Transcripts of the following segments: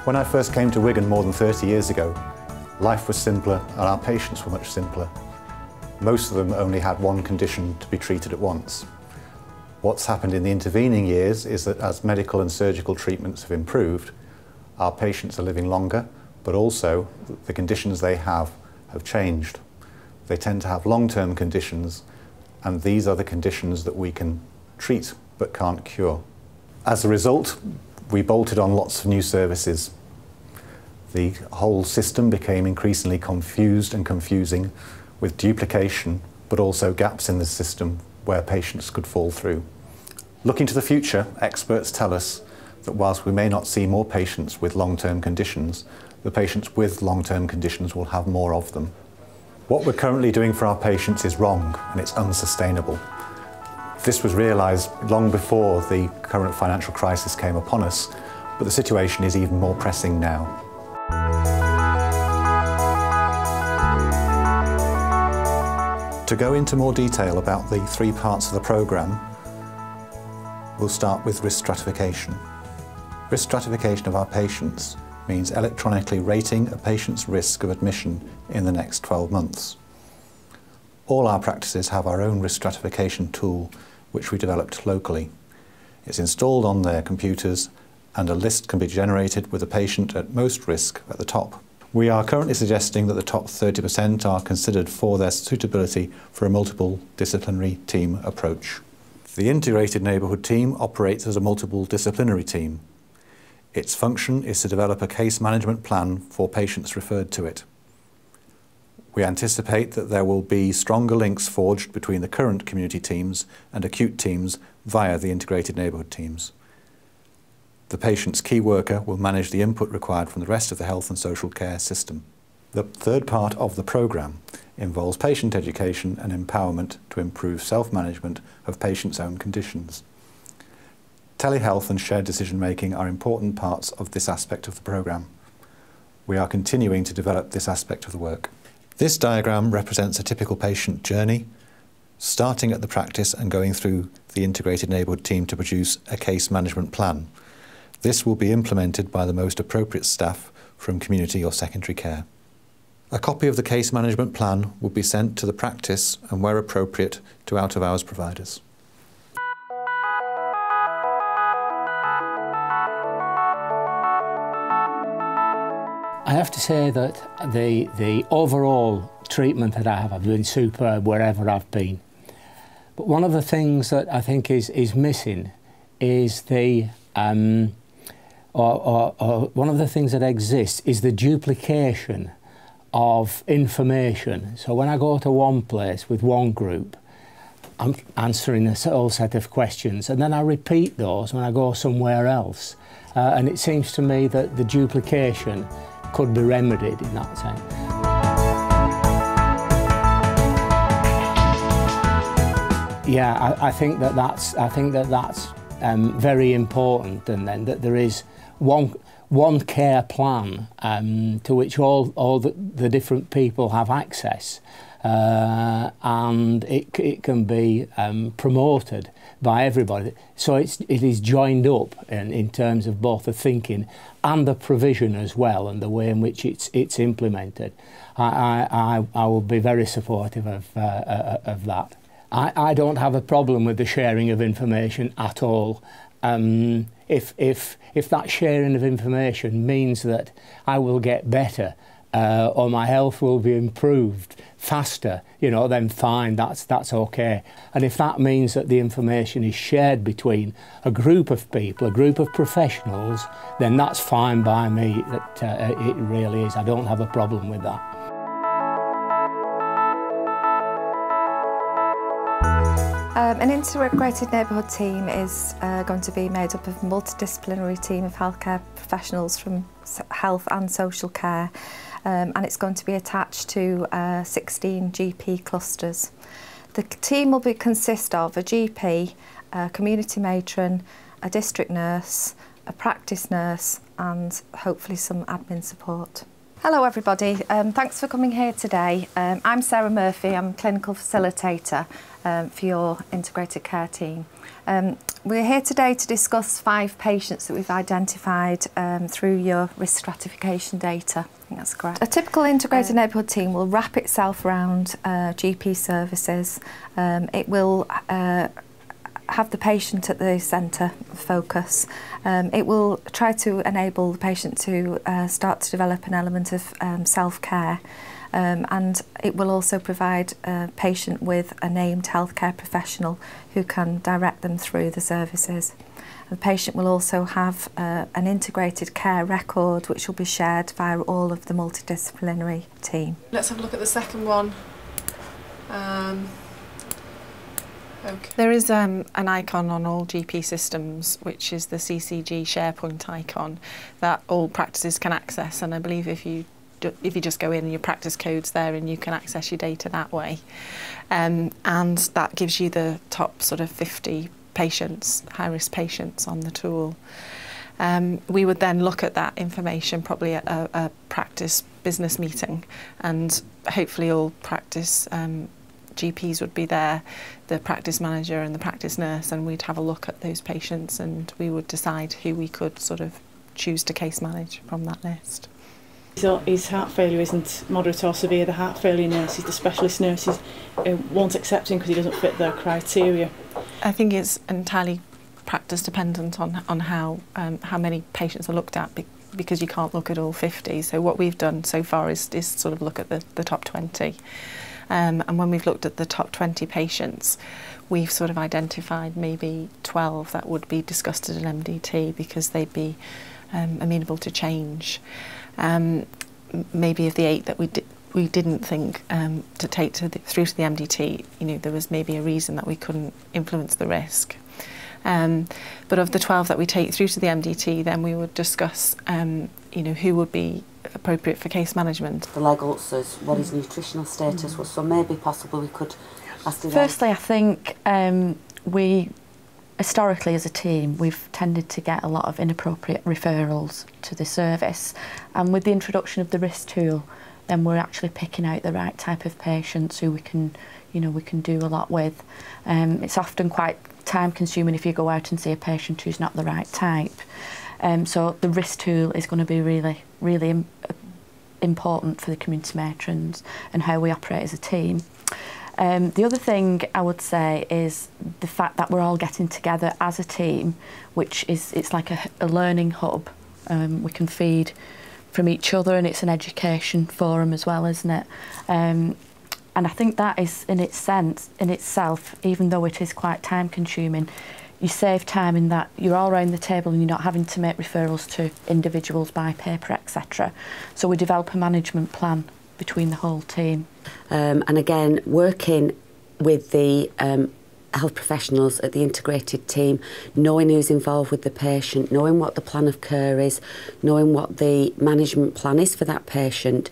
When I first came to Wigan more than 30 years ago, life was simpler and our patients were much simpler. Most of them only had one condition to be treated at once. What's happened in the intervening years is that as medical and surgical treatments have improved, our patients are living longer, but also the conditions they have changed. They tend to have long-term conditions, and these are the conditions that we can treat but can't cure. As a result, we bolted on lots of new services. The whole system became increasingly confused and confusing, with duplication, but also gaps in the system where patients could fall through. Looking to the future, experts tell us that whilst we may not see more patients with long-term conditions, the patients with long-term conditions will have more of them. What we're currently doing for our patients is wrong and it's unsustainable. This was realised long before the current financial crisis came upon us, but the situation is even more pressing now. To go into more detail about the three parts of the programme, we'll start with risk stratification. Risk stratification of our patients means electronically rating a patient's risk of admission in the next 12 months. All our practices have our own risk stratification tool, which we developed locally. It's installed on their computers and a list can be generated with a patient at most risk at the top. We are currently suggesting that the top 30% are considered for their suitability for a multiple disciplinary team approach. The Integrated Neighbourhood Team operates as a multiple disciplinary team. Its function is to develop a case management plan for patients referred to it. We anticipate that there will be stronger links forged between the current community teams and acute teams via the Integrated Neighbourhood Teams. The patient's key worker will manage the input required from the rest of the health and social care system. The third part of the programme involves patient education and empowerment to improve self-management of patients' own conditions. Telehealth and shared decision-making are important parts of this aspect of the programme. We are continuing to develop this aspect of the work. This diagram represents a typical patient journey, starting at the practice and going through the Integrated Neighbourhood Team to produce a case management plan. This will be implemented by the most appropriate staff from community or secondary care. A copy of the case management plan will be sent to the practice and, where appropriate, to out-of-hours providers. I have to say that the overall treatment that I have, I've been superb wherever I've been. But one of the things that I think is missing is the, one of the things that exists is the duplication of information. So when I go to one place with one group, I'm answering a whole set of questions, and then I repeat those when I go somewhere else. And it seems to me that the duplication could be remedied in that sense. Yeah, I think that that's very important, and then that there is one care plan to which all the different people have access, and it can be promoted by everybody. So it is joined up in terms of both the thinking and the provision as well, and the way in which it's implemented. I will be very supportive of that. I don't have a problem with the sharing of information at all. If that sharing of information means that I will get better or my health will be improved faster, you know, then fine, that's okay. And if that means that the information is shared between a group of people, a group of professionals, then that's fine by me. It really is. I don't have a problem with that. An integrated neighbourhood team is going to be made up of a multidisciplinary team of healthcare professionals from health and social care, and it's going to be attached to 16 GP clusters. The team will consist of a GP, a community matron, a district nurse, a practice nurse, and hopefully some admin support. Hello everybody, thanks for coming here today. I'm Sarah Murphy, I'm a clinical facilitator. for your integrated care team. We're here today to discuss 5 patients that we've identified through your risk stratification data. I think that's correct. A typical integrated neighbourhood team will wrap itself around GP services. It will have the patient at the centre of focus. It will try to enable the patient to start to develop an element of self-care. And it will also provide a patient with a named healthcare professional who can direct them through the services. The patient will also have an integrated care record which will be shared via all of the multidisciplinary team. Let's have a look at the second one. Okay. There is an icon on all GP systems, which is the CCG SharePoint icon that all practices can access, and I believe if you just go in and your practice code's there and you can access your data that way. And that gives you the top sort of 50 patients, high-risk patients on the tool. We would then look at that information probably at a practice business meeting, and hopefully all practice GPs would be there, the practice manager and the practice nurse, and we'd have a look at those patients and we would decide who we could sort of choose to case manage from that list. So his heart failure isn't moderate or severe. The heart failure nurses, the specialist nurses, won't accept him because he doesn't fit their criteria. I think it's entirely practice dependent on how many patients are looked at, because you can't look at all 50. So what we've done so far is sort of look at the top 20. And when we've looked at the top 20 patients, we've sort of identified maybe 12 that would be discussed at an MDT because they'd be amenable to change. Maybe of the 8 that we didn't think to take through to the MDT, you know, there was maybe a reason that we couldn't influence the risk. But of the 12 that we take through to the MDT, then we would discuss, you know, who would be appropriate for case management. The leg ulcers, what his nutritional status was, so maybe possible we could ask them. Firstly, I think we, historically as a team, we've tended to get a lot of inappropriate referrals to the service, and with the introduction of the risk tool, then we're actually picking out the right type of patients who we can, you know, we can do a lot with. It's often quite time consuming if you go out and see a patient who's not the right type. So the risk tool is going to be really important for the community matrons and how we operate as a team. The other thing I would say is the fact that we're all getting together as a team, which is, it's like a learning hub. We can feed from each other, and it's an education forum as well, isn't it? And I think that is in itself, even though it is quite time consuming, you save time in that you're all around the table and you're not having to make referrals to individuals by paper, etc. So we develop a management plan between the whole team. And again, working with the health professionals at the integrated team, knowing who's involved with the patient, knowing what the plan of care is, knowing what the management plan is for that patient,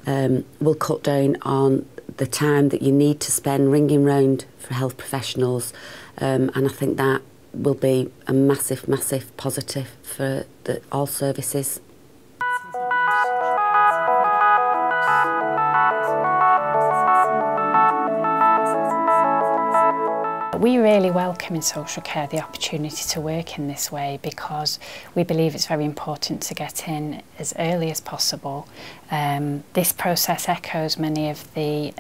will cut down on the time that you need to spend ringing round for health professionals, and I think that will be a massive positive for all services. We really welcome in social care the opportunity to work in this way, because we believe it's very important to get in as early as possible. This process echoes many of the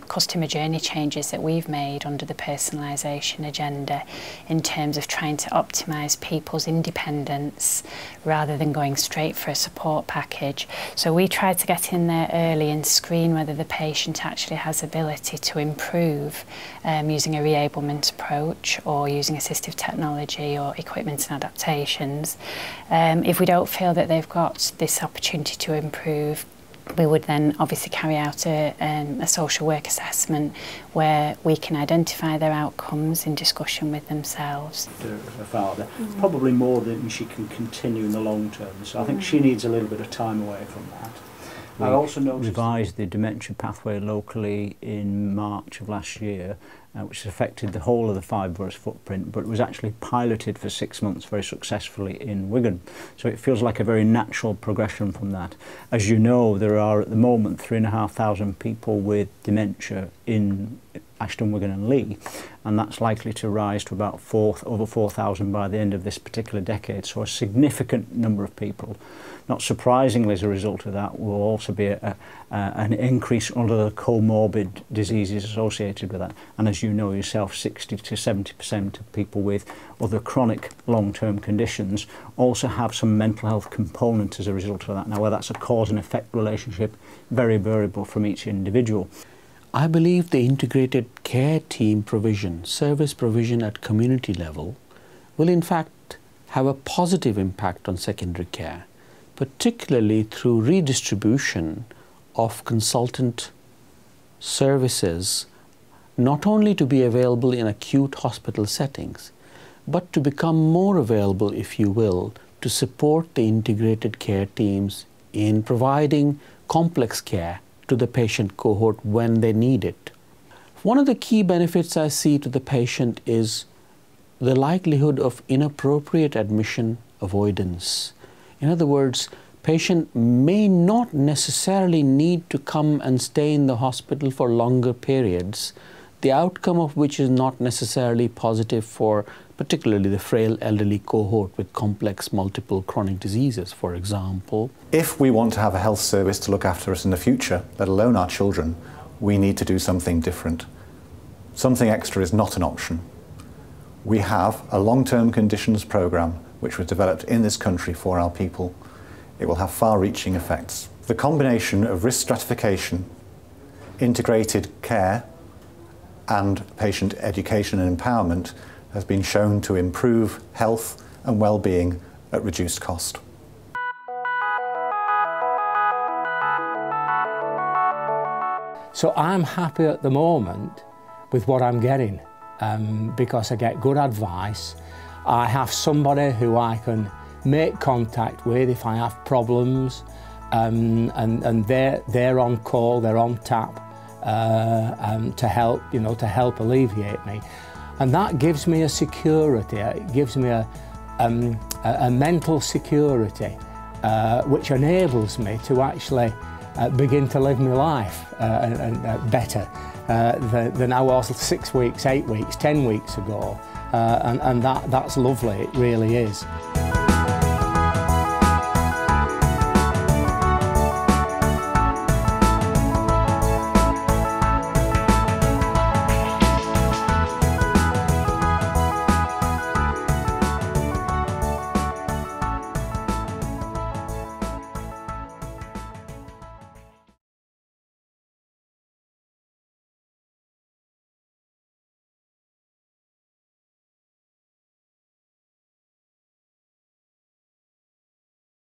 customer journey changes that we've made under the personalisation agenda in terms of trying to optimise people's independence rather than going straight for a support package. So we try to get in there early and screen whether the patient actually has ability to improve using a reablement approach or using assistive technology or equipment and adaptations. If we don't feel that they've got this opportunity to improve, we would then obviously carry out a social work assessment where we can identify their outcomes in discussion with themselves. Her father, probably more than she can continue in the long term, so I think she needs a little bit of time away from that. I also revised the Dementia Pathway locally in March of last year, which affected the whole of the 5 boroughs footprint, but it was actually piloted for 6 months very successfully in Wigan. So it feels like a very natural progression from that. As you know, there are at the moment 3,500 people with dementia in Ashton, Wigan and Lee, and that's likely to rise to about over 4,000 by the end of this particular decade, so a significant number of people. Not surprisingly, as a result of that, will also be an increase in other comorbid diseases associated with that. And as you know yourself, 60 to 70% of people with other chronic long-term conditions also have some mental health component as a result of that. Now, whether that's a cause and effect relationship, very variable from each individual. I believe the integrated care team provision, service provision at community level, will in fact have a positive impact on secondary care, particularly through redistribution of consultant services, not only to be available in acute hospital settings, but to become more available, if you will, to support the integrated care teams in providing complex care to the patient cohort when they need it. One of the key benefits I see to the patient is the likelihood of inappropriate admission avoidance. In other words, patient may not necessarily need to come and stay in the hospital for longer periods, the outcome of which is not necessarily positive for particularly the frail elderly cohort with complex multiple chronic diseases, for example. If we want to have a health service to look after us in the future, let alone our children, we need to do something different. Something extra is not an option. We have a long-term conditions programme which was developed in this country for our people. It will have far-reaching effects. The combination of risk stratification, integrated care and patient education and empowerment has been shown to improve health and well-being at reduced cost. So I'm happy at the moment with what I'm getting because I get good advice. I have somebody who I can make contact with if I have problems, and they're on call, they're on tap to help, to help alleviate me. And that gives me a security, it gives me a mental security which enables me to actually begin to live my life better than I was 6 weeks, 8 weeks, 10 weeks ago. And that's lovely, it really is.